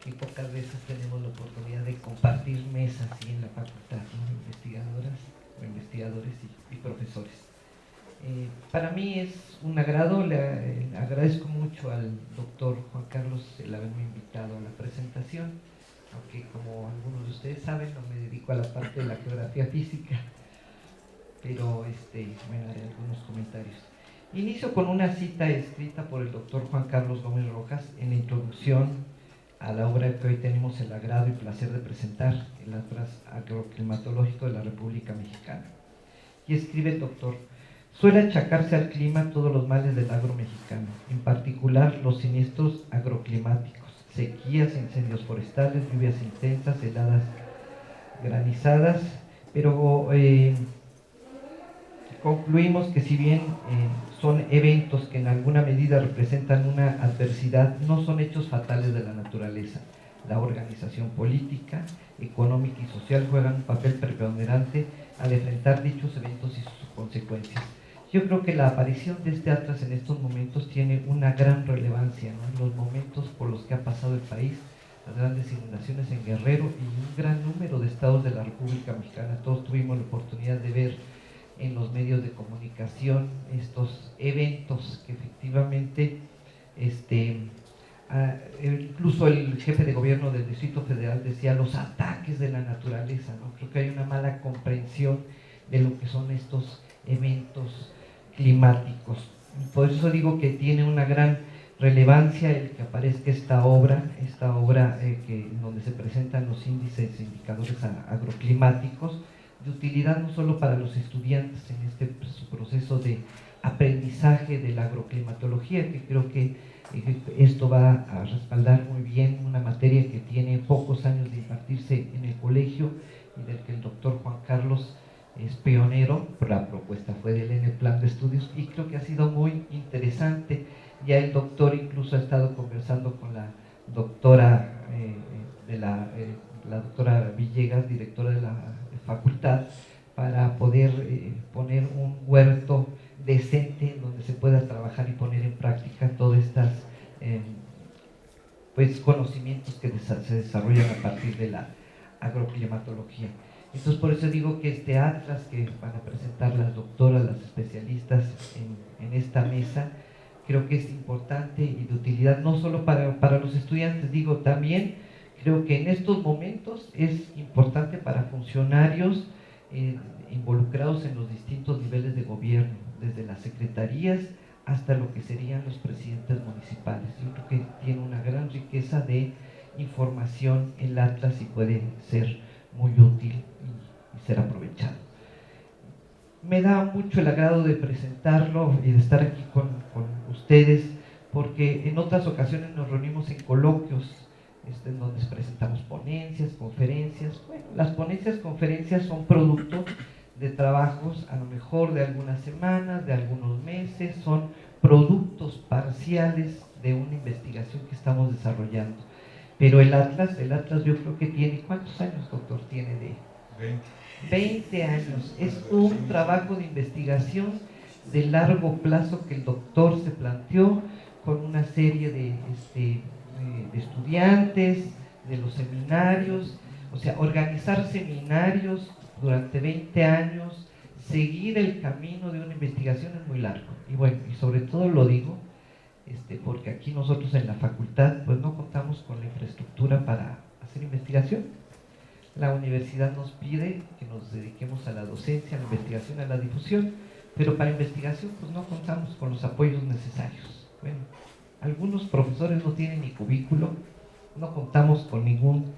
que pocas veces tenemos la oportunidad de compartir mesas y en la facultad, ¿no? Investigadoras, investigadores y profesores. Para mí es un agrado, le agradezco mucho al doctor Juan Carlos el haberme invitado a la presentación, aunque como algunos de ustedes saben no me dedico a la parte de la geografía física, pero bueno, haré algunos comentarios. Inicio con una cita escrita por el doctor Juan Carlos Gómez Rojas en la introducción a la obra que hoy tenemos el agrado y placer de presentar, el Atlas Agroclimatológico de la República Mexicana. Y escribe el doctor: suele achacarse al clima todos los males del agro mexicano, en particular los siniestros agroclimáticos, sequías, incendios forestales, lluvias intensas, heladas, granizadas, pero concluimos que si bien son eventos que en alguna medida representan una adversidad, no son hechos fatales de la naturaleza. La organización política, económica y social juegan un papel preponderante al enfrentar dichos eventos y sus consecuencias. Yo creo que la aparición de este atlas en estos momentos tiene una gran relevancia, ¿no? En los momentos por los que ha pasado el país, las grandes inundaciones en Guerrero y un gran número de estados de la República Mexicana. Todos tuvimos la oportunidad de ver en los medios de comunicación estos eventos que efectivamente incluso el jefe de gobierno del Distrito Federal decía los ataques de la naturaleza, ¿no? Creo que hay una mala comprensión de lo que son estos eventos climáticos. Por eso digo que tiene una gran relevancia el que aparezca esta obra donde se presentan los índices e indicadores agroclimáticos, de utilidad no solo para los estudiantes en este proceso de aprendizaje de la agroclimatología, que creo que esto va a respaldar muy bien una materia que tiene pocos años de impartirse en el colegio y del que el doctor Juan Carlos es pionero. La propuesta fue de él en el plan de estudios y creo que ha sido muy interesante. Ya el doctor incluso ha estado conversando con la doctora la doctora Villegas, directora de la facultad, para poder poner un huerto decente donde se pueda trabajar y poner en práctica todos estos conocimientos que se desarrollan a partir de la agroclimatología. Entonces por eso digo que este atlas que van a presentar las doctoras, las especialistas en esta mesa, creo que es importante y de utilidad no solo para los estudiantes, digo también creo que en estos momentos es importante para funcionarios involucrados en los distintos niveles de gobierno, desde las secretarías hasta lo que serían los presidentes municipales. Yo creo que tiene una gran riqueza de información el atlas y puede ser muy útil y ser aprovechado. Me da mucho el agrado de presentarlo y de estar aquí con ustedes, porque en otras ocasiones nos reunimos en coloquios en donde presentamos ponencias, conferencias. Bueno, las ponencias, conferencias son producto de trabajos a lo mejor de algunas semanas, de algunos meses, son productos parciales de una investigación que estamos desarrollando. Pero el atlas yo creo que tiene, ¿cuántos años, doctor, tiene de? 20 años. Es un trabajo de investigación de largo plazo que el doctor se planteó con una serie de estudiantes, de los seminarios, o sea, organizar seminarios durante 20 años, seguir el camino de una investigación es muy largo. Y bueno, y sobre todo lo digo porque aquí nosotros en la facultad pues no contamos con la infraestructura para hacer investigación. La universidad nos pide que nos dediquemos a la docencia, a la investigación, a la difusión, pero para investigación pues no contamos con los apoyos necesarios. Bueno, algunos profesores no tienen ni cubículo, no contamos con ningún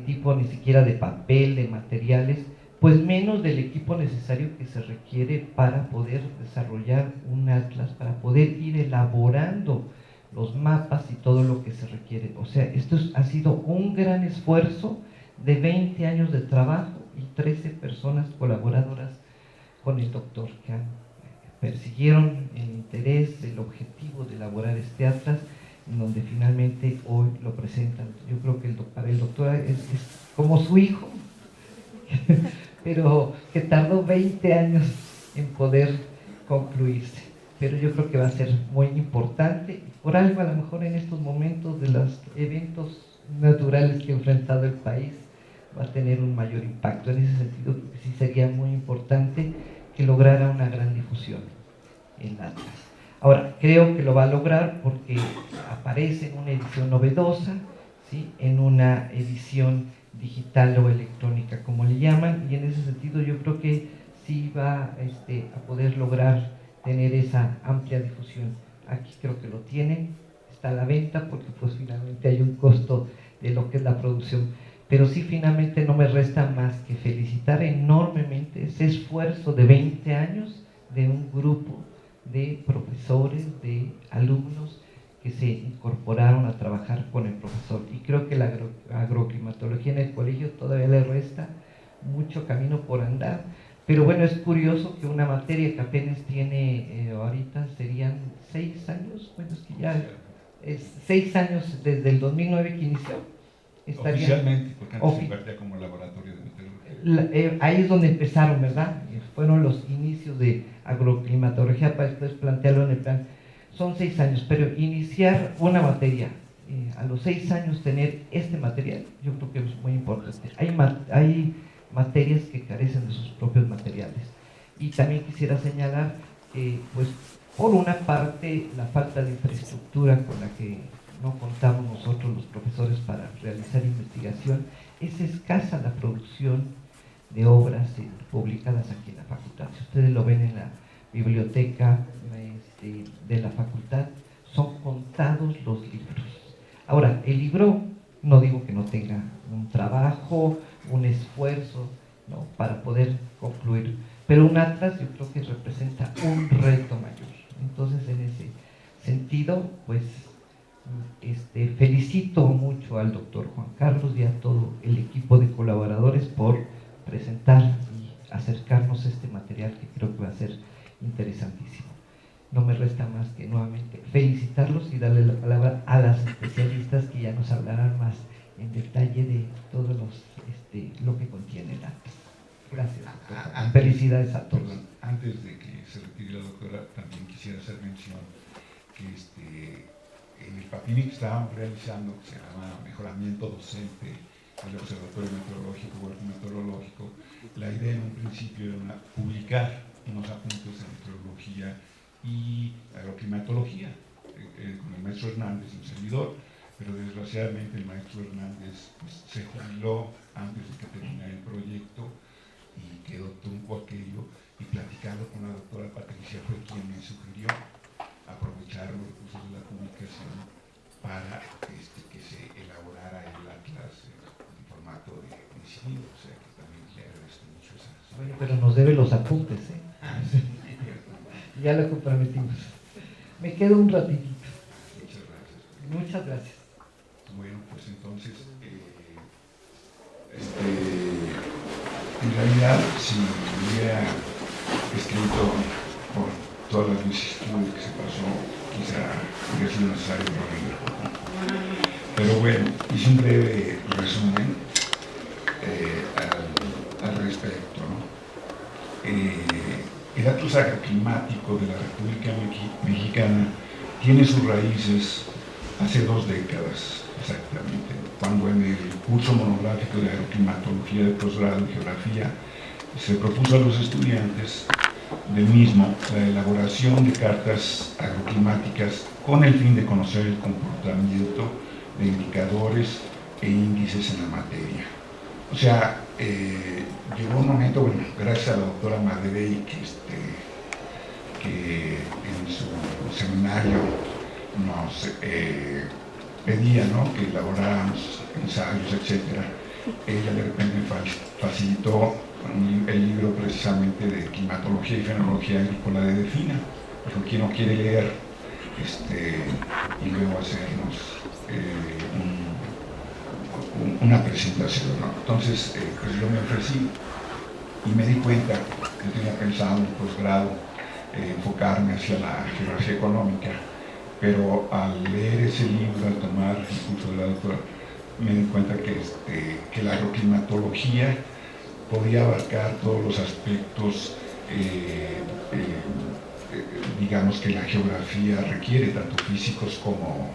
tipo ni siquiera de papel, de materiales, pues menos del equipo necesario que se requiere para poder desarrollar un atlas, para poder ir elaborando los mapas y todo lo que se requiere. O sea, esto ha sido un gran esfuerzo de 20 años de trabajo y 13 personas colaboradoras con el doctor que persiguieron el interés, el objetivo de elaborar este atlas, en donde finalmente hoy lo presentan. Yo creo que para el doctor es como su hijo, pero que tardó 20 años en poder concluirse. pero yo creo que va a ser muy importante. Por algo, a lo mejor en estos momentos de los eventos naturales que ha enfrentado el país, va a tener un mayor impacto. En ese sentido, creo que sí sería muy importante que lograra una gran difusión en Atlas. Ahora, creo que lo va a lograr porque aparece en una edición novedosa, ¿sí? En una edición digital o electrónica, como le llaman, y en ese sentido yo creo que sí va a poder lograr tener esa amplia difusión. Aquí creo que lo tienen, está a la venta, porque pues finalmente hay un costo de lo que es la producción, pero sí finalmente no me resta más que felicitar enormemente ese esfuerzo de 20 años de un grupo de profesores, de alumnos que se incorporaron a trabajar con el profesor. Y creo que la agroclimatología en el colegio todavía le resta mucho camino por andar, pero bueno, es curioso que una materia que apenas tiene, ahorita serían 6 años, bueno, es que ya es 6 años desde el 2009 que inició. Oficialmente, porque antes se impartía como laboratorio de meteorología. Ahí es donde empezaron, ¿verdad? Fueron los inicios de agroclimatología para después plantearlo en el plan. Son 6 años, pero iniciar una materia, a los 6 años tener este material, yo creo que es muy importante. Hay materias que carecen de sus propios materiales. Y también quisiera señalar que, pues, por una parte, la falta de infraestructura con la que no contamos nosotros los profesores para realizar investigación, es escasa la producción de obras publicadas aquí en la facultad. Si ustedes lo ven en la biblioteca de la facultad, son contados los libros. Ahora, el libro, no digo que no tenga un trabajo, un esfuerzo, ¿no?, para poder concluir, pero un atlas yo creo que representa un reto mayor. Entonces, en ese sentido, pues, felicito mucho al doctor Juan Carlos y a todo el equipo de colaboradores por presentar y acercarnos a este material que creo que va a ser interesantísimo. No me resta más que nuevamente felicitarlos y darle la palabra a las especialistas que ya nos hablarán más en detalle de todo lo que contiene el acta. Gracias, doctor. Felicidades a todos. Perdón, antes de que se retire la doctora, también quisiera hacer mención que en el papel que estábamos realizando, que se llama Mejoramiento Docente del Observatorio Meteorológico o Meteorológico, la idea en un principio era publicar unos apuntes de meteorología y agroclimatología con el maestro Hernández, un servidor, pero desgraciadamente el maestro Hernández pues, se jubiló antes de que terminara el proyecto y quedó trunco aquello, y platicando con la doctora Patricia fue quien me sugirió aprovechar los recursos de la publicación para que se elaborara el atlas en formato de incidido, o sea que también le agradezco mucho esa. Bueno, pero nos debe los apuntes, ¿eh? Ya lo comprometimos. Me quedo un ratito. Muchas gracias. Muchas gracias. Bueno, pues entonces, en realidad, si hubiera escrito por todas las vicisitudes que se pasó, quizá hubiera sido necesario otro libro. Pero bueno, hice un breve resumen al respecto, ¿no? El Atlas Agroclimático de la República Mexicana tiene sus raíces hace 2 décadas exactamente, cuando en el curso monográfico de agroclimatología de posgrado en geografía se propuso a los estudiantes del mismo la elaboración de cartas agroclimáticas con el fin de conocer el comportamiento de indicadores e índices en la materia. O sea, llegó un momento, bueno, gracias a la doctora Madrey, que en su seminario nos pedía, ¿no?, que elaboráramos ensayos, etc. Ella de repente facilitó el libro precisamente de climatología y fenología agrícola de Defina, pero quien no quiere leer y luego hacernos una presentación, ¿no? Entonces, pues yo me ofrecí y me di cuenta que tenía pensado en un posgrado enfocarme hacia la geografía económica, pero al leer ese libro, al tomar el curso de la doctora, me di cuenta que la digamos que la geografía requiere tanto físicos como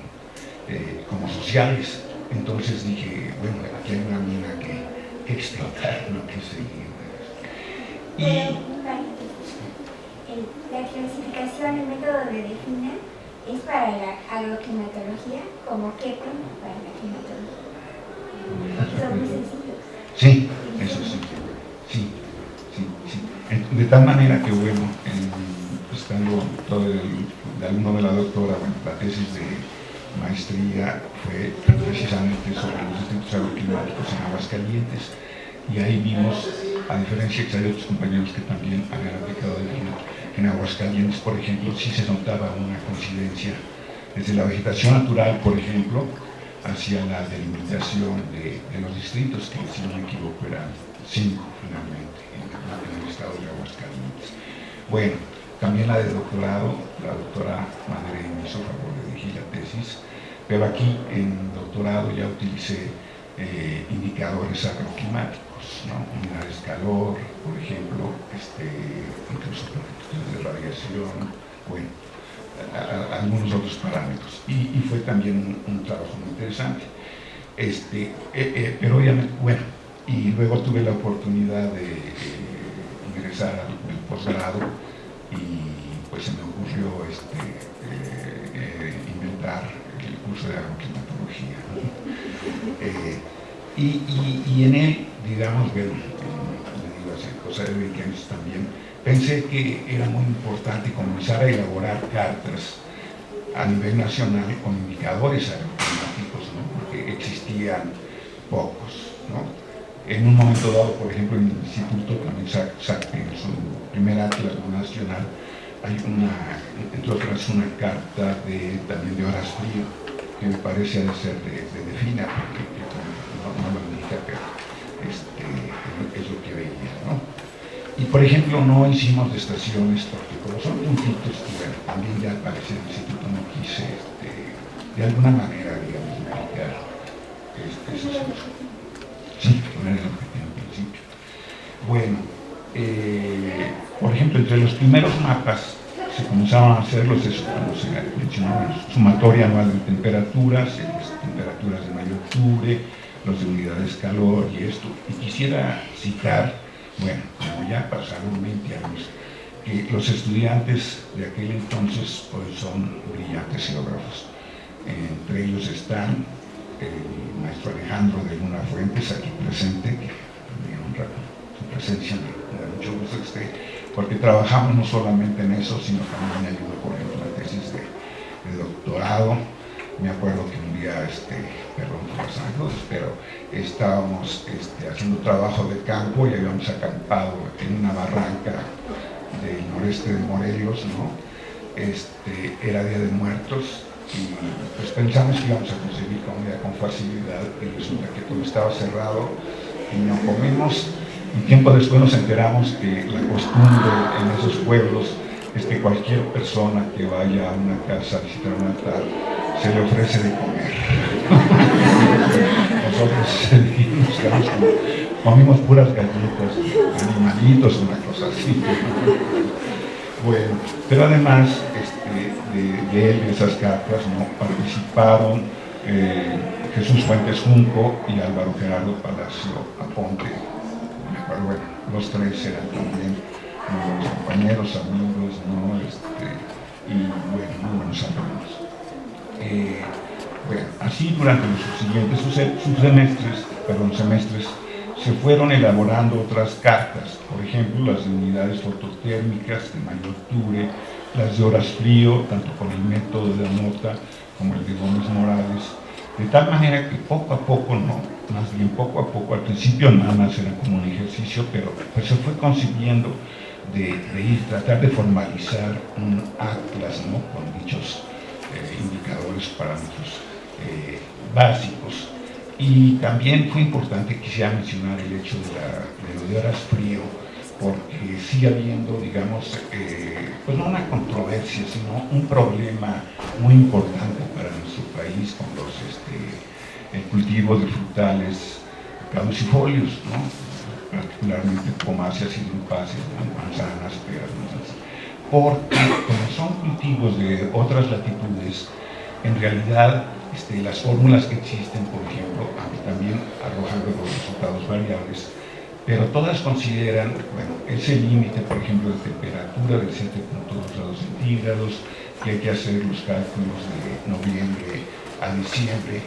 sociales. Entonces dije, bueno, aquí hay una mina que explotar, no que seguir. La clasificación, el método de Defina es para la agroclimatología, como Kepler para la climatología. Son muy sencillos. Sí, eso sí. De tal manera que, bueno, estando de alumno de la doctora, bueno, la tesis de maestría fue precisamente sobre los distritos agroclimáticos en Aguascalientes, y ahí vimos, a diferencia que hay otros compañeros que también habían aplicado en Aguascalientes, por ejemplo, sí se notaba una coincidencia desde la vegetación natural, por ejemplo, hacia la delimitación de los distritos, que si no me equivoco eran 5 finalmente en el estado de Aguascalientes. Bueno, también la de doctorado, la doctora Madre me hizo favor de dirigir la tesis, pero aquí en doctorado ya utilicé indicadores agroclimáticos, ¿no? Unidades de calor, por ejemplo, incluso cuestiones de radiación, bueno, algunos otros parámetros, y fue también un trabajo muy interesante. Pero obviamente, bueno, y luego tuve la oportunidad de ingresar al posgrado, y pues se me ocurrió inventar el curso de agroclimatología, ¿no? Y en él, digamos, bueno, le digo hace cosa de 20 años también, pensé que era muy importante comenzar a elaborar cartas a nivel nacional con indicadores agroclimáticos, ¿no? Porque existían pocos, ¿no? En un momento dado, por ejemplo, en el instituto también en su primer atlas nacional hay entre otras, una carta también de horas frío, que me parece ha de ser de Defina, porque no lo indica, pero es lo que veía, ¿no? Y por ejemplo, no hicimos de estaciones, porque como son puntitos, bueno, también ya al parecer el instituto no quise de alguna manera, digamos, verificar sí, poner el objetivo en principio. Bueno, por ejemplo, entre los primeros mapas se comenzaban a hacer como se mencionó, el sumatorio anual de temperaturas, las temperaturas de mayo octubre, los de unidades de calor y esto. Y quisiera citar, bueno, como ya pasaron 20 años, que los estudiantes de aquel entonces hoy son brillantes geógrafos. Entre ellos están el maestro Alejandro de Luna Fuentes, aquí presente, que me honra su presencia, me da mucho gusto que esté, porque trabajamos no solamente en eso, sino también me ayudó, por ejemplo, la tesis de doctorado. Me acuerdo que un día, perdón por los años, pero estábamos haciendo trabajo de campo y habíamos acampado en una barranca del noreste de Morelos, ¿no? Era Día de Muertos, y pues pensamos que íbamos a conseguir comida con facilidad, y resulta que todo estaba cerrado y no comimos. Y tiempo después nos enteramos que la costumbre en esos pueblos es que cualquier persona que vaya a una casa a visitar un altar se le ofrece de comer. Nosotros nos quedamos comimos puras galletas, animalitos, una cosa así. Bueno, pero además de él, de esas cartas, ¿no? Participaron Jesús Fuentes Junco y Álvaro Gerardo Palacio Aponte. Me acuerdo, bueno, los tres eran también buenos compañeros, amigos, ¿no? Y bueno, muy buenos alumnos. Bueno, así durante los siguientes semestres se fueron elaborando otras cartas, por ejemplo las de unidades fototérmicas de mayo-octubre, las de horas frío, tanto con el método de Anota como el de Gómez Morales, de tal manera que poco a poco, más bien poco a poco, al principio nada más era como un ejercicio, pero pues se fue concibiendo de tratar de formalizar un atlas, ¿no? Con dichos indicadores, parámetros básicos. Y también fue importante, quisiera mencionar el hecho de lo de horas frío, porque sigue habiendo, digamos, pues no una controversia, sino un problema muy importante para nuestro país con el cultivo de frutales caducifolios, ¿no? Particularmente pomáceas y drupaceas, ¿no? Manzanas, peras, porque como son cultivos de otras latitudes, en realidad las fórmulas que existen, por ejemplo, también arrojan los resultados variables, pero todas consideran, bueno, ese límite, por ejemplo, de temperatura de 7.2 grados centígrados, que hay que hacer los cálculos de noviembre a diciembre,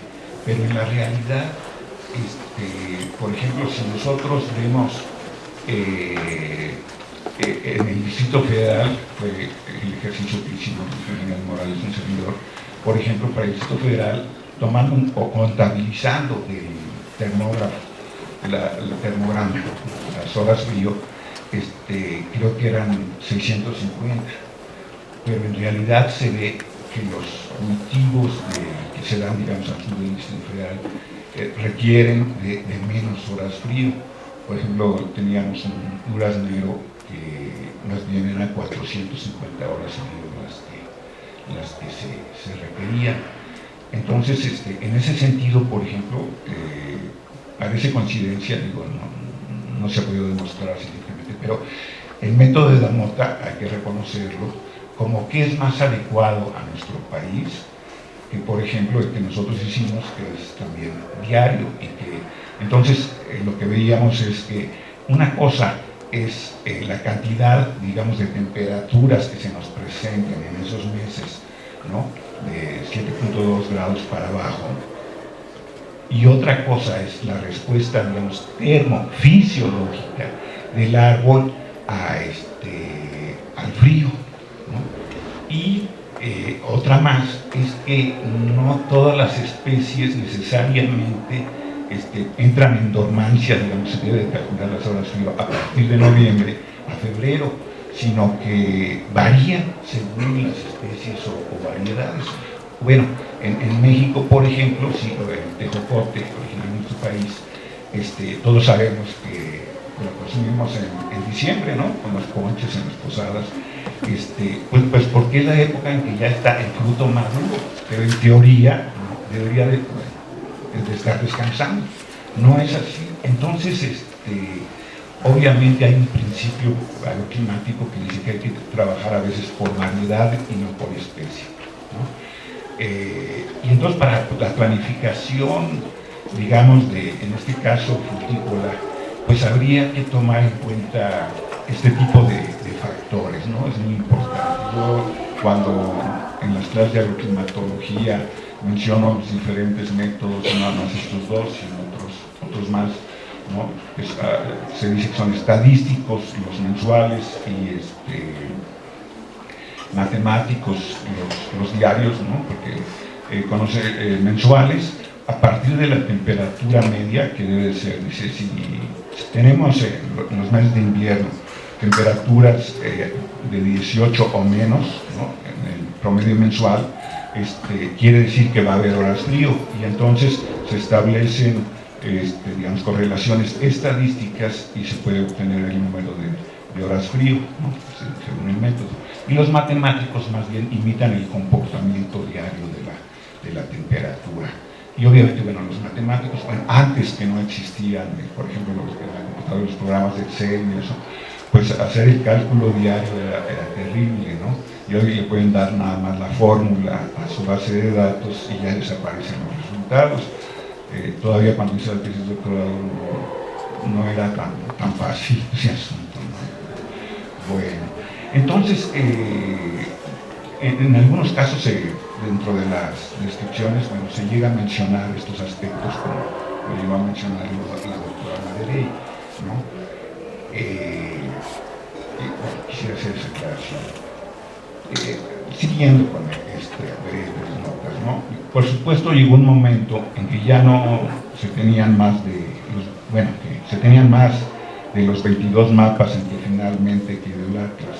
pero en la realidad, por ejemplo, si nosotros vemos en el Distrito Federal, fue el ejercicio que hicimos el general Morales, un servidor, por ejemplo, para el Distrito Federal, tomando o contabilizando el termógrafo, el termograma, las horas frío, creo que eran 650, pero en realidad se ve que los cultivos que se dan, digamos, al sur del Distrito Federal requieren de menos horas frío. Por ejemplo, teníamos un duraznero que más bien eran 450 horas frío las que se requerían. Entonces, en ese sentido, por ejemplo, parece coincidencia, digo, no se ha podido demostrar científicamente, pero el método de Damota, hay que reconocerlo, como que es más adecuado a nuestro país que, por ejemplo, el que nosotros hicimos, que es también diario, y que entonces lo que veíamos es que una cosa es la cantidad, digamos, de temperaturas que se nos presenten en esos meses, ¿no?, de 7.2 grados para abajo, y otra cosa es la respuesta, digamos, termofisiológica del árbol al frío, ¿no? Y otra más es que no todas las especies necesariamente entran en dormancia, digamos, se debe de calcular las horas frío a partir de noviembre a febrero, sino que varían según las especies o variedades. Bueno, en México, por ejemplo, sí, el tejocote, original de nuestro país, todos sabemos que lo consumimos en diciembre, ¿no?, con los ponches, en las posadas, pues porque es la época en que ya está el fruto maduro, pero en teoría, ¿no?, debería de estar descansando. No es así. Entonces, obviamente hay un principio agroclimático que dice que hay que trabajar a veces por variedad y no por especie, ¿no? Y entonces para la planificación, digamos, en este caso frutícola, pues habría que tomar en cuenta este tipo de factores, ¿no? Es muy importante. Yo, cuando en las clases de agroclimatología menciono los diferentes métodos, no nada más estos dos, sino otros más, ¿no?, pues, se dice que son estadísticos, los mensuales, y matemáticos, los diarios, ¿no?, porque conocer mensuales a partir de la temperatura media, que debe ser, dice, si tenemos en los meses de invierno temperaturas de 18 o menos, ¿no?, en el promedio mensual, quiere decir que va a haber horas frío, y entonces se establecen digamos, correlaciones estadísticas y se puede obtener el número de horas frío, ¿no?, según el método. Y los matemáticos más bien imitan el comportamiento diario de la temperatura. Y obviamente, bueno, los matemáticos, bueno, antes que no existían, por ejemplo, en la computadora, los programas de Excel y eso, pues hacer el cálculo diario era terrible, ¿no? Y hoy le pueden dar nada más la fórmula a su base de datos y ya desaparecen los resultados. Todavía cuando hice la tesis de doctorado no era tan fácil ese asunto, ¿no? Bueno, entonces, en algunos casos, dentro de las descripciones, bueno, se llega a mencionar estos aspectos, como lo llegó a mencionar la doctora Maderey, ¿no? Bueno, quisiera hacer esa aclaración. Siguiendo con breves notas, ¿no? Por supuesto, llegó un momento en que ya no se tenían más que se tenían más de los 22 mapas en que finalmente quedó el Atlas.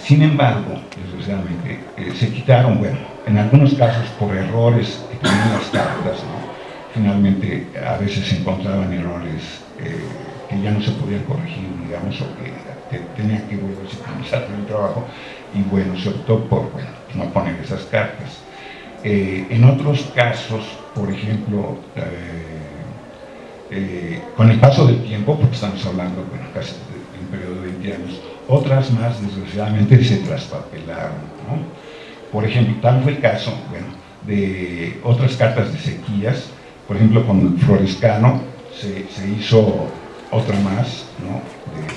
Sin embargo, desgraciadamente, se quitaron, bueno, en algunos casos por errores que tenían las cartas, ¿no? Finalmente, a veces se encontraban errores que ya no se podían corregir, digamos, o que tenían que volverse a comenzar el trabajo, y bueno, se optó por, bueno, no poner esas cartas. En otros casos, por ejemplo, con el paso del tiempo, porque estamos hablando, bueno, casi de un periodo de 20 años, otras más desgraciadamente se traspapelaron, ¿no? Por ejemplo, tal fue el caso, bueno, de otras cartas de sequías. Por ejemplo, con Florescano se hizo otra más, ¿no?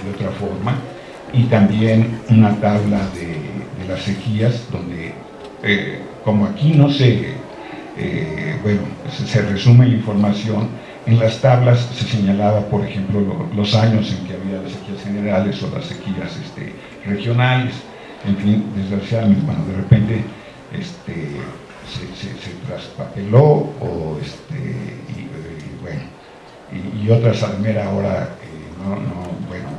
de otra forma, y también una tabla de las sequías, donde como aquí no bueno, se resume la información, en las tablas se señalaba, por ejemplo, los años en que había las sequías generales o las sequías regionales. En fin, desgraciadamente, bueno, de repente se traspapeló o bueno, y otras a la mera hora bueno,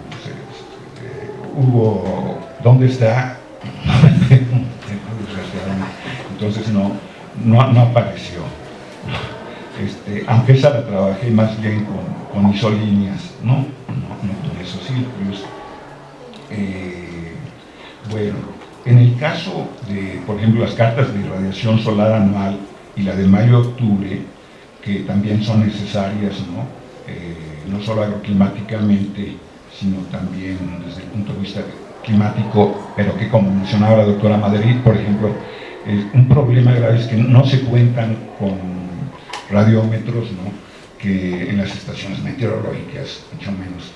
hubo, ¿dónde está? Entonces no apareció. Aunque esa la trabajé más bien con isolíneas, no con esos círculos. Bueno, en el caso de, por ejemplo, las cartas de irradiación solar anual y la de mayo-octubre, que también son necesarias, no solo agroclimáticamente, sino también desde el punto de vista climático, pero que, como mencionaba la doctora Madrid, por ejemplo, un problema grave es que no se cuentan con radiómetros, que en las estaciones meteorológicas, mucho menos,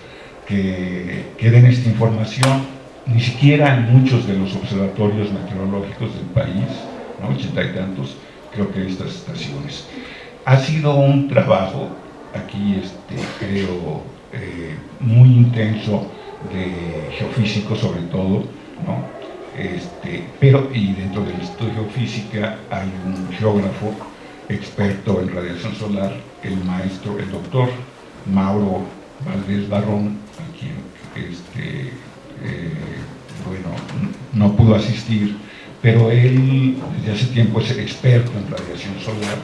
que den esta información, ni siquiera en muchos de los observatorios meteorológicos del país, 80 y tantos, creo que estas estaciones. Ha sido un trabajo aquí, creo, muy intenso de geofísico sobre todo, pero y dentro del Instituto de Geofísica hay un geógrafo experto en radiación solar, el doctor Mauro Valdés Barrón, a quien bueno, no pudo asistir, pero él desde hace tiempo es experto en radiación solar,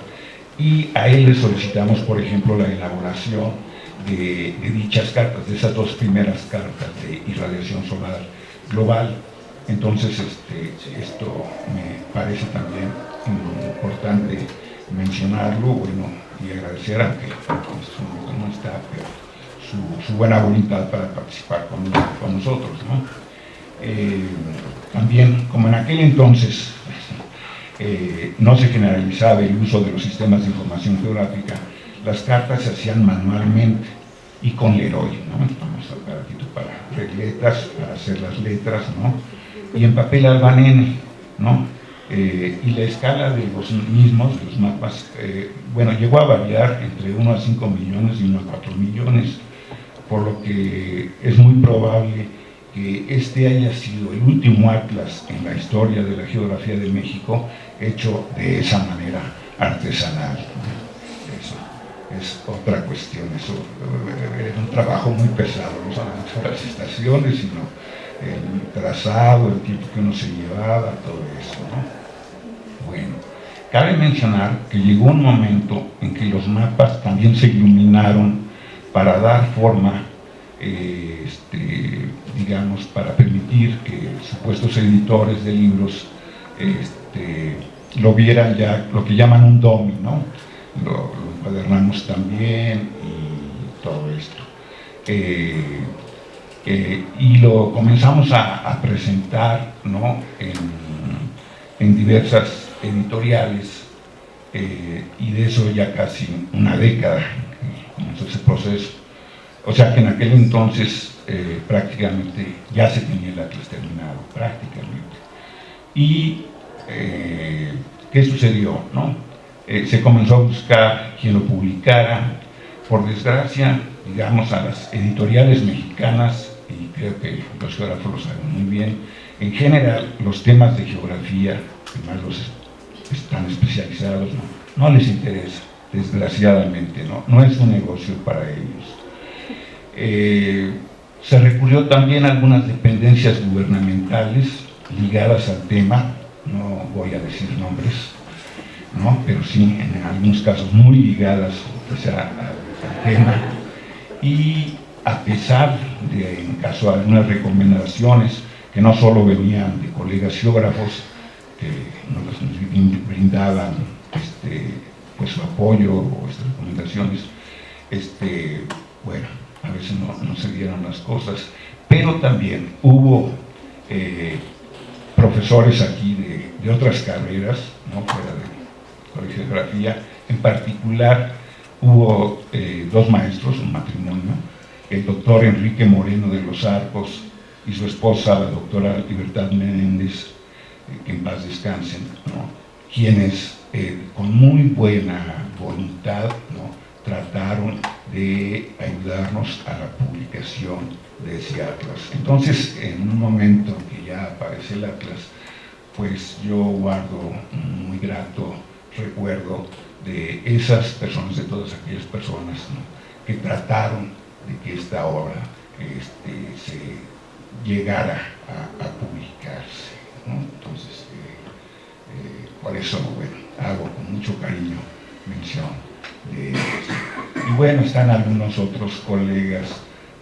y a él le solicitamos, por ejemplo, la elaboración de dichas cartas, de esas dos primeras cartas de irradiación solar global. Entonces, esto me parece también importante mencionarlo, bueno, y agradecer, aunque en este momento no está, pero su buena voluntad para participar con nosotros, también, como en aquel entonces no se generalizaba el uso de los sistemas de información geográfica, las cartas se hacían manualmente y con Leroy, vamos a sacar aquí para regletas, para hacer las letras, y en papel albanene, y la escala de los mismos, de los mapas, bueno, llegó a variar entre 1 a 5 millones y 1 a 4 millones, por lo que es muy probable que este haya sido el último atlas en la historia de la geografía de México hecho de esa manera artesanal. Eso es otra cuestión, eso era un trabajo muy pesado, no solamente las estaciones, sino el trazado, el tiempo que uno se llevaba, todo eso, Bueno, cabe mencionar que llegó un momento en que los mapas también se iluminaron para dar forma, digamos, para permitir que supuestos editores de libros lo vieran ya, lo que llaman un DOMI, lo encuadernamos también y todo esto. Y lo comenzamos a presentar, en diversas editoriales, y de eso ya casi una década comenzó ese proceso. O sea que en aquel entonces prácticamente ya se tenía el atlas terminado, prácticamente. Y ¿qué sucedió? Se comenzó a buscar quien lo publicara. Por desgracia, digamos, a las editoriales mexicanas, y creo que los geógrafos lo saben muy bien, en general los temas de geografía, además los están especializados, no les interesa, desgraciadamente, no es un negocio para ellos. Se recurrió también a algunas dependencias gubernamentales ligadas al tema, no voy a decir nombres, pero sí en algunos casos muy ligadas al tema, y a pesar de, en caso de algunas recomendaciones que no solo venían de colegas geógrafos que nos brindaban pues su apoyo o estas recomendaciones, bueno, a veces no se dieron las cosas, pero también hubo profesores aquí de otras carreras, ¿no? Fuera del Colegio de Geografía. En particular hubo dos maestros, un matrimonio, el doctor Enrique Moreno de los Arcos y su esposa, la doctora Libertad Menéndez, que en paz descansen, ¿no? Quienes con muy buena voluntad, ¿no? Trataron de ayudarnos a la publicación de ese atlas. Entonces, en un momento que ya aparece el atlas, pues yo guardo un muy grato recuerdo de esas personas, de todas aquellas personas, ¿no? Que trataron de que esta obra se llegara a publicarse, ¿no? Entonces, por eso, bueno, hago con mucho cariño mención de eso. Y bueno, están algunos otros colegas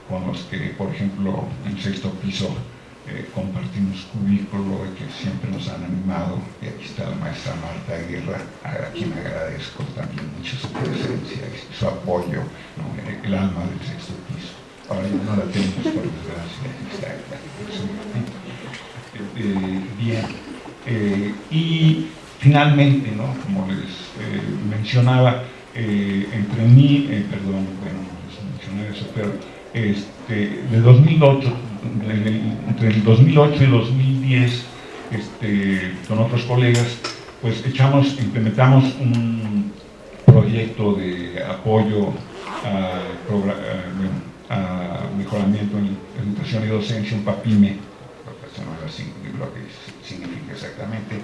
con los que, por ejemplo, en sexto piso compartimos cubículo y que siempre nos han animado. Y aquí está la maestra Marta Guerra, a quien agradezco también mucho su presencia y su apoyo, ¿no? El alma del sexto piso. Ahora ya no la tenemos, por desgracia. Bien. Y finalmente, ¿no? Como les mencionaba, entre mí, perdón, bueno, les mencioné eso, pero de 2008, entre el 2008 y 2010, con otros colegas, pues implementamos un proyecto de apoyo a mejoramiento en educación y docencia, un PAPIME, lo que significa exactamente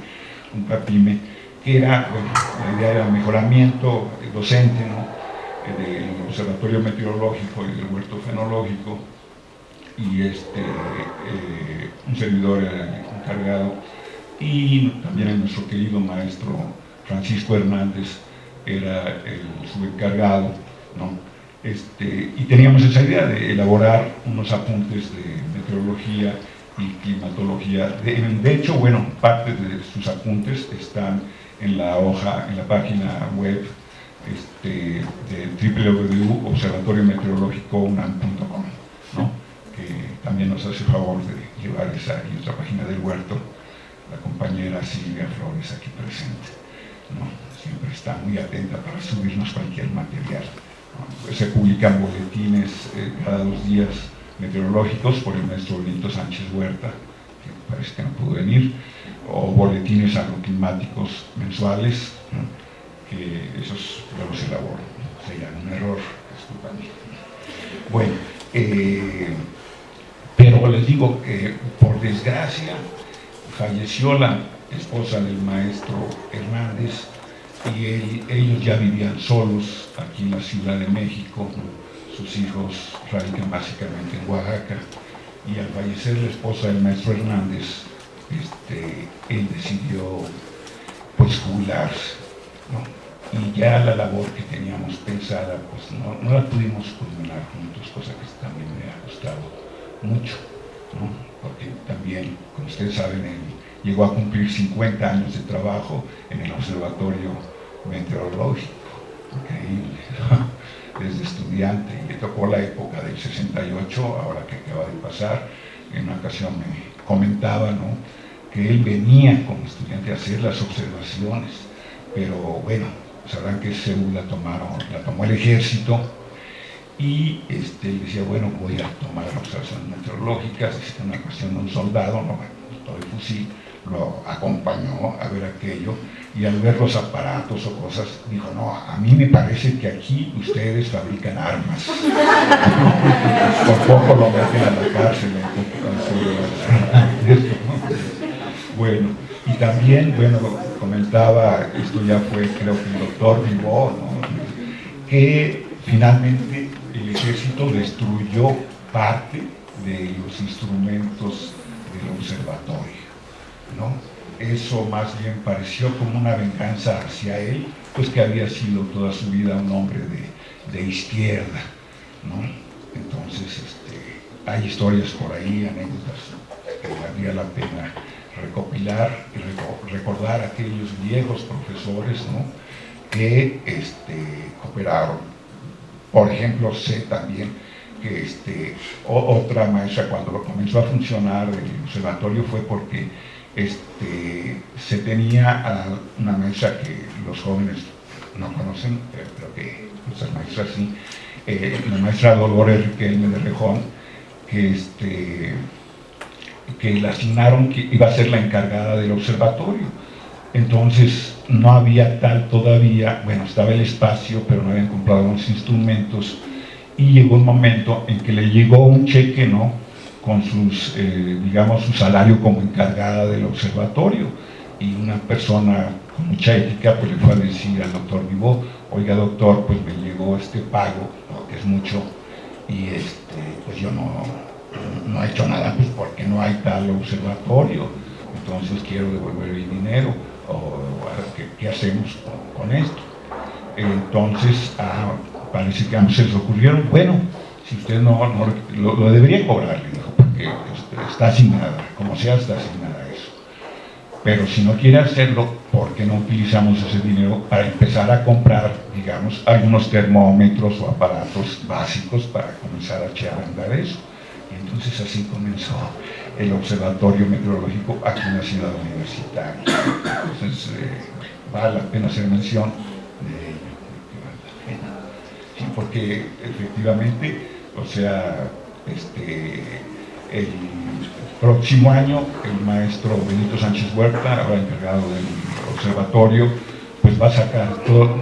un PAPIME, que era, bueno, la idea era mejoramiento docente, ¿no? Del Observatorio Meteorológico y del Huerto Fenológico, y un servidor era el encargado, y también nuestro querido maestro Francisco Hernández era el subencargado, ¿no? Y teníamos esa idea de elaborar unos apuntes de meteorología y climatología. De hecho, bueno, parte de sus apuntes están en la página web de www.observatoriometeorologicounam.com, ¿no? Que también nos hace favor de llevar esa y otra página del huerto la compañera Silvia Flores, aquí presente, ¿no? Siempre está muy atenta para subirnos cualquier material, ¿no? Pues se publican boletines cada 2 días meteorológicos por el maestro Benito Sánchez Huerta, que parece que no pudo venir, o boletines agroclimáticos mensuales, ¿no? Que esos yo los elaboro, sería un error, disculpadme. Bueno, pero les digo que por desgracia falleció la esposa del maestro Hernández y ellos ya vivían solos aquí en la Ciudad de México. Sus hijos radican básicamente en Oaxaca, y al fallecer la esposa del maestro Hernández, él decidió pues jubilarse, ¿no? Y ya la labor que teníamos pensada pues no la pudimos culminar juntos, cosa que también me ha costado mucho, ¿no? Porque también, como ustedes saben, él llegó a cumplir 50 años de trabajo en el Observatorio Meteorológico, increíble, ¿no? Desde estudiante, y le tocó la época del 68, ahora que acaba de pasar. En una ocasión me comentaba, ¿no?, que él venía como estudiante a hacer las observaciones, pero bueno, sabrán que Seúl la tomó el ejército, y él decía, bueno, voy a tomar las observaciones meteorológicas. En una ocasión un soldado, ¿no?, todo el fusil, lo acompañó a ver aquello, y al ver los aparatos o cosas, dijo, no, a mí me parece que aquí ustedes fabrican armas. Por poco lo meten a la cárcel. Bueno, y también, bueno, comentaba, esto ya fue, creo que el doctor Vivó, ¿no?, que finalmente el ejército destruyó parte de los instrumentos del observatorio, ¿no? Eso más bien pareció como una venganza hacia él, pues que había sido toda su vida un hombre de izquierda, ¿no? Entonces, hay historias por ahí, anécdotas que valdría la pena recopilar y recordar a aquellos viejos profesores, ¿no?, que cooperaron. Por ejemplo, sé también que otra maestra, cuando lo comenzó a funcionar el observatorio, fue porque se tenía a una maestra que los jóvenes no conocen, pero creo que muchas maestras sí, la maestra Dolores Riquelme de Rejón, que le asignaron que iba a ser la encargada del observatorio. Entonces no había tal todavía, bueno, estaba el espacio, pero no habían comprado los instrumentos, y llegó un momento en que le llegó un cheque, ¿no?, con sus, digamos, su salario como encargada del observatorio, y una persona con mucha ética pues le fue a decir al doctor Vivó: oiga doctor, pues me llegó este pago, ¿no?, que es mucho, y pues yo no he hecho nada, pues porque no hay tal observatorio, entonces quiero devolver el dinero, o ¿qué hacemos con esto? Entonces parece que a ambos se les ocurrieron: bueno, si usted lo debería cobrar, le dijo, porque está asignada, como sea está asignada eso, pero si no quiere hacerlo, ¿por qué no utilizamos ese dinero para empezar a comprar, digamos, algunos termómetros o aparatos básicos para comenzar a echar a andar eso? Y entonces así comenzó el Observatorio Meteorológico aquí en la ciudad universitaria. Entonces vale la pena hacer mención de ello, vale la pena. Sí, porque efectivamente, o sea, el próximo año el maestro Benito Sánchez Huerta, ahora encargado del observatorio, pues va a sacar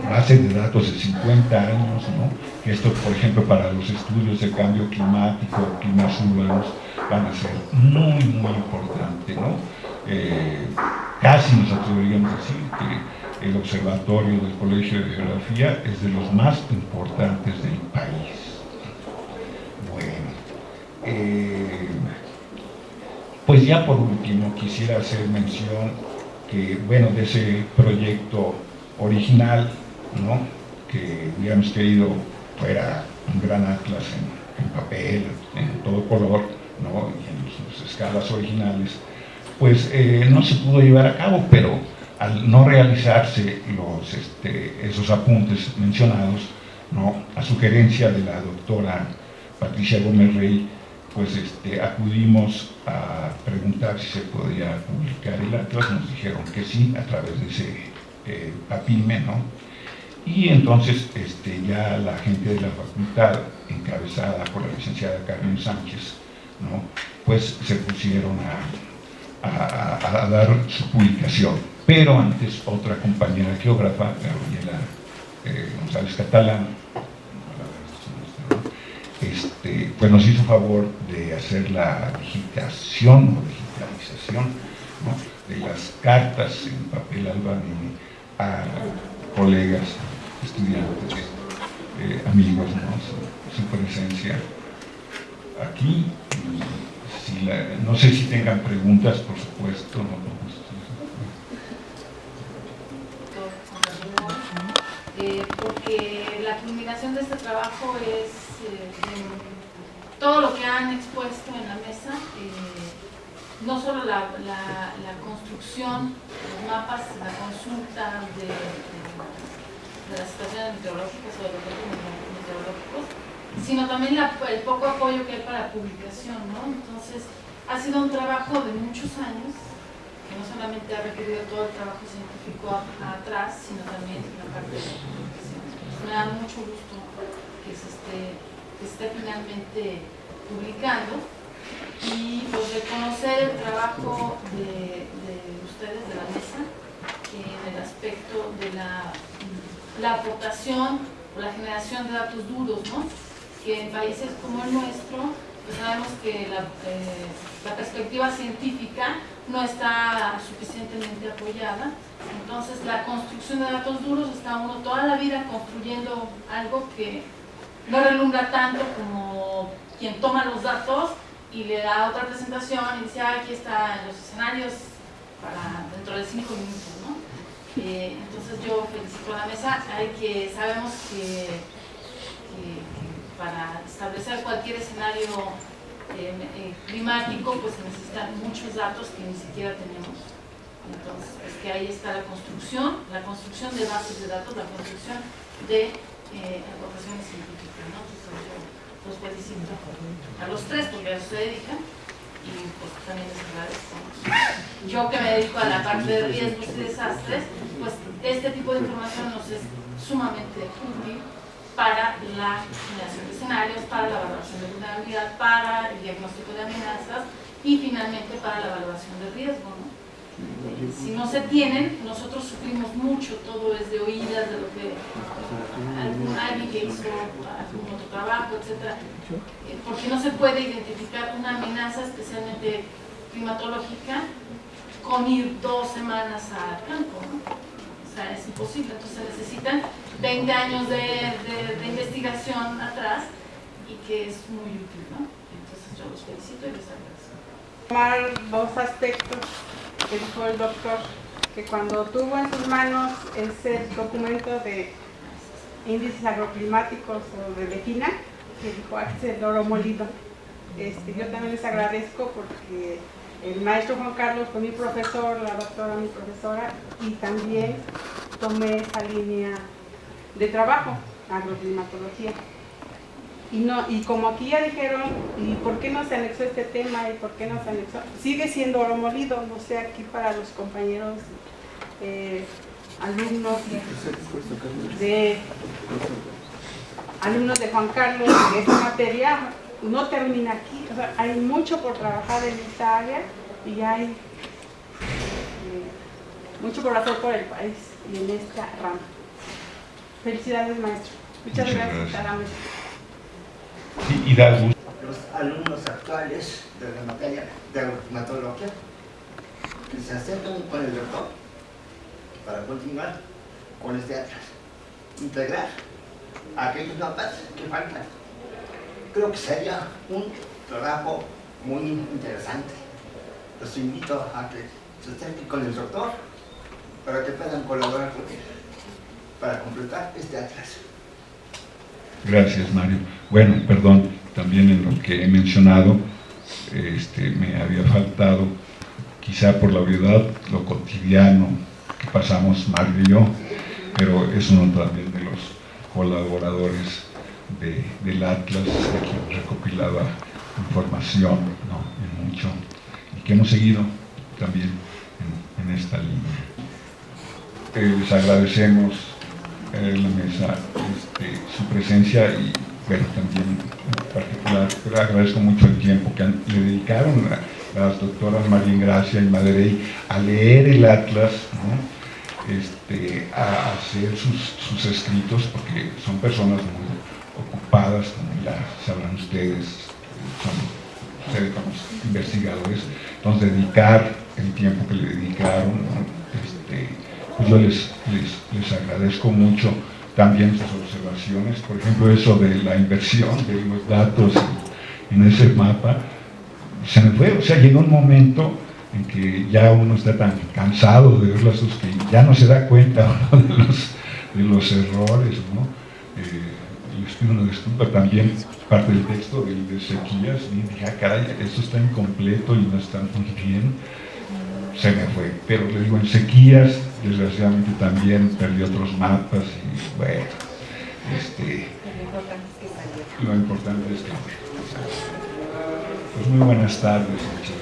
bases de datos de 50 años, ¿no? Que esto, por ejemplo, para los estudios de cambio climático, climas urbanos, van a ser muy, muy importantes, ¿no? Casi nos atreveríamos a decir que el observatorio del Colegio de Geografía es de los más importantes del país. Bueno, pues ya por último quisiera hacer mención que, bueno, de ese proyecto original, ¿no?, que hubiéramos querido fuera un gran atlas en papel, en todo color, ¿no?, y en sus escalas originales, pues no se pudo llevar a cabo, pero al no realizarse esos apuntes mencionados, ¿no?, a sugerencia de la doctora Patricia Gómez Rey, pues acudimos a preguntar si se podía publicar el atlas. Nos dijeron que sí, a través de ese PAPIME, ¿no? Y entonces ya la gente de la facultad, encabezada por la licenciada Carmen Sánchez, ¿no?, pues se pusieron a dar su publicación. Pero antes otra compañera geógrafa, Gabriela González Catalán, pues nos hizo favor de hacer la digitalización, ¿no?, de las cartas en papel albanene a colegas, estudiantes, amigos, ¿no?, su presencia aquí. Y no sé si tengan preguntas, por supuesto, ¿no? Porque la culminación de este trabajo es todo lo que han expuesto en la mesa, no solo la construcción, los mapas, la consulta de las situaciones meteorológicas o de los datos meteorológicos, sino también el poco apoyo que hay para publicación, ¿no? Entonces, ha sido un trabajo de muchos años, que no solamente ha requerido todo el trabajo científico atrás, sino también la parte de la publicación. Me da mucho gusto que se esté finalmente publicando, y pues reconocer el trabajo de ustedes, de la mesa, en el aspecto de la aportación o la generación de datos duros, ¿no?, que en países como el nuestro, pues sabemos que la perspectiva científica no está suficientemente apoyada. Entonces la construcción de datos duros, está uno toda la vida construyendo algo que no relumbra tanto como quien toma los datos y le da otra presentación y dice: aquí están los escenarios para dentro de 5 minutos, ¿no? Entonces yo felicito a la mesa. Sabemos que para establecer cualquier escenario climático, pues se necesitan muchos datos que ni siquiera tenemos. Entonces, es que ahí está la construcción de bases de datos, la construcción de aportaciones científicas, ¿no? Entonces, yo los felicito a los tres porque a eso se dedican y pues también les agradezco. Yo que me dedico a la parte de riesgos y desastres, pues este tipo de información nos es sumamente útil para la generación de escenarios, para la evaluación de vulnerabilidad, para el diagnóstico de amenazas y finalmente para la evaluación de riesgo, ¿no? Si no se tienen, nosotros sufrimos mucho, todo es de oídas, de lo que alguien que hizo algún otro trabajo, etc. Porque no se puede identificar una amenaza, especialmente climatológica, con ir 2 semanas al campo, ¿no? O sea, es imposible. Entonces se necesitan 20 años de investigación atrás y que es muy útil, ¿no? Entonces yo los felicito y les agradezco. Tomar 2 aspectos que dijo el doctor, que cuando tuvo en sus manos ese documento de índices agroclimáticos o de DEFINA, que dijo, aquí es el oro molido. Yo también les agradezco porque el maestro Juan Carlos fue mi profesor, la doctora mi profesora, y también tomé esa línea de trabajo, agroclimatología. Y como aquí ya dijeron, ¿y por qué no se anexó este tema? ¿Y por qué no se anexó? Sigue siendo oro molido, no sé, aquí para los compañeros alumnos de Juan Carlos de esta materia, no termina aquí. O sea, hay mucho por trabajar en esta área y hay mucho por hacer por el país y en esta rama. Felicidades, maestro. Muchas gracias. Y da gusto. Los alumnos actuales de la materia de agroclimatología que se acercan con el doctor para continuar con este atlas, integrar aquellos mapas que faltan. Creo que sería un trabajo muy interesante. Los invito a que se acerquen con el doctor para que puedan colaborar con él para completar este atlas. Gracias, Mario. Bueno, perdón, también en lo que he mencionado me había faltado, quizá por la obviedad, lo cotidiano que pasamos Mario y yo, pero es uno también de los colaboradores del Atlas, de quien recopilaba información, ¿no? Y mucho, y que hemos seguido también en esta línea. Les agradecemos en la mesa su presencia y bueno, también en particular, pero agradezco mucho el tiempo que le dedicaron las doctoras María Ingracia y Maderey a leer el Atlas, ¿no? A hacer sus escritos, porque son personas muy ocupadas, como ya sabrán ustedes, son investigadores, entonces dedicar el tiempo que le dedicaron, ¿no? Pues yo les agradezco mucho también sus observaciones, por ejemplo eso de la inversión de los datos en ese mapa, se me fue, o sea, llegó un momento en que ya uno está tan cansado de ver las cosas que ya no se da cuenta, ¿no? de los errores, ¿no? Les pido una disculpa también, parte del texto de Ezequías, y dije, ah, caray, esto está incompleto y no está muy bien, se me fue, pero le digo, en sequías, desgraciadamente también perdí otros mapas y bueno, lo importante es que pues muy buenas tardes, muchas gracias.